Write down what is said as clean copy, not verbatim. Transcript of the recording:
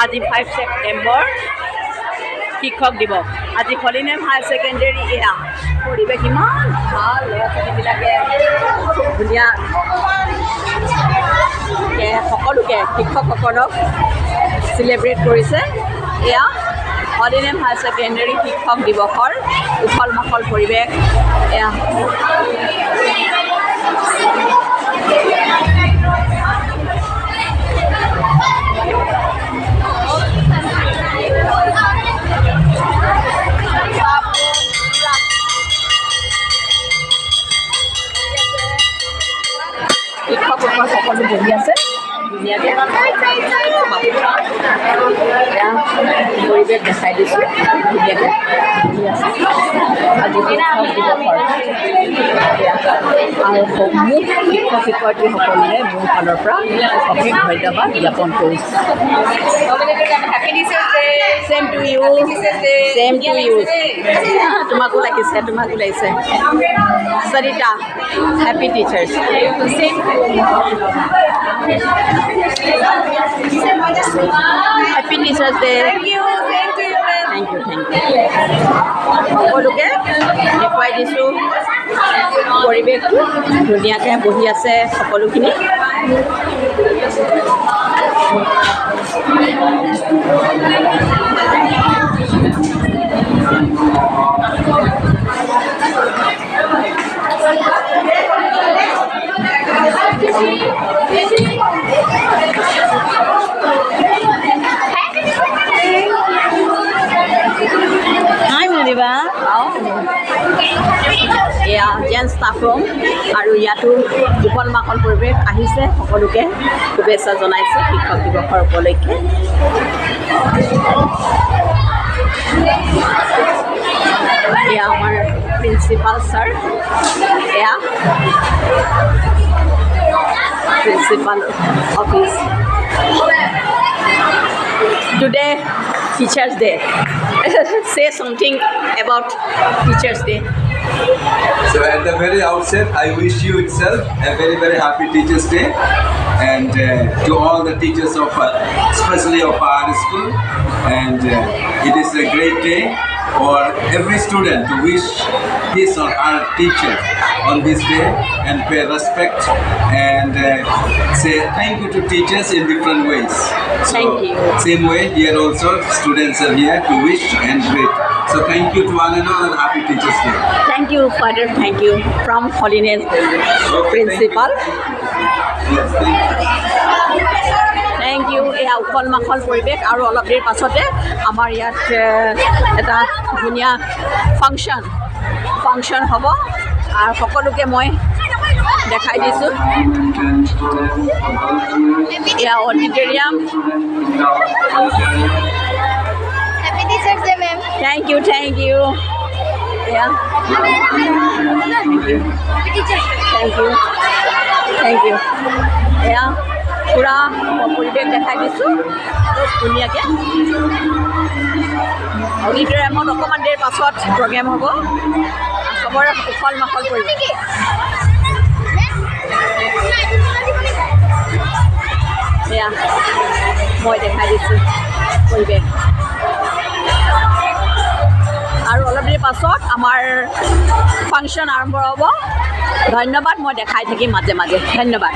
আজি 5 ছেপ্টেম্বৰ শিক্ষক দিৱস। আজি হলিনেম হায়াৰ ছেকেণ্ডেৰী এয়া পৰিৱেশ ইমান ভাল, ল'ৰা ছোৱালীবিলাকে খুব ধুনীয়া সকলোকে শিক্ষকসকলক চেলিব্ৰেট কৰিছে। এয়া হলিনেম হায়াৰ ছেকেণ্ডেৰী শিক্ষক দিৱসৰ উখল মাখল পৰিৱেশ। এয়া শিক্ষকসকল সকলো বহি আছে ধুনীয়াকৈ। পৰিৱেশ দেখাই দিছোঁ ধুনীয়াকৈ বহি আছে আজি শিক্ষক দিৱসৰ। আৰু মোক শিক্ষক শিক্ষয়িত্ৰীসকলে মোৰ ফালৰ পৰা অশেষ ধন্যবাদ জ্ঞাপন কৰিছোঁ। Same to you, same to you. তোমাকো লাগিছে, তোমাকো লাগিছে। Sarita, happy teachers. Happy teachers day. Thank you, thank you, thank you. সকলোকে দেখুৱাই দিছোঁ পৰিৱেশটো ধুনীয়াকৈ বহি আছে সকলোখিনি। এয়া জেন ষ্টাফ ৰুম আৰু ইয়াতো উখল মাখল পৰিৱেশ আহিছে, সকলোকে শুভেচ্ছা জনাইছে শিক্ষক দিৱসৰ উপলক্ষে। এয়া আমাৰ প্ৰিন্সিপাল ছাৰ, এয়া principal office. Today Teachers Day. Say something about Teachers Day. So at the very outset, I wish you itself a very, very happy Teachers Day, and to all the teachers of, especially of our school. And it is a great day for every student to wish his or her teacher on this day and pay respect and say thank you to teachers in different ways. So thank you. Same way here also students are here to wish and greet. So thank you to one and all and happy Teachers Day. Thank you, Father. Thank you from Holiness Principal. Yes, thank you. Thank you. এয়া উখল মাখল পৰিৱেশ আৰু অলপ দেৰি পাছতে আমাৰ ইয়াত এটা ধুনীয়া ফাংচন হ'ব আৰু সকলোকে মই দেখাই দিছোঁ। এয়া auditorium. Happy Teachers Day, ma'am. Thank you, thank you. Yeah. Thank you. Happy Teachers Day. Thank you. Thank you. Yeah. পুৰা পৰিৱেশ দেখাই দিছোঁ খুব ধুনীয়াকৈ। অডিটৰিয়ামত অকণমান দেৰি পাছত প্ৰগ্ৰেম হ'ব। চবৰে উখল মাখল পৰিৱেশ। এয়া মই দেখাই দিছোঁ পৰিৱেশ। আৰু অলপ দেৰি পাছত আমাৰ ফাংচন আৰম্ভ হ'ব। ধন্যবাদ, মই দেখাই থাকিম মাজে মাজে। ধন্যবাদ।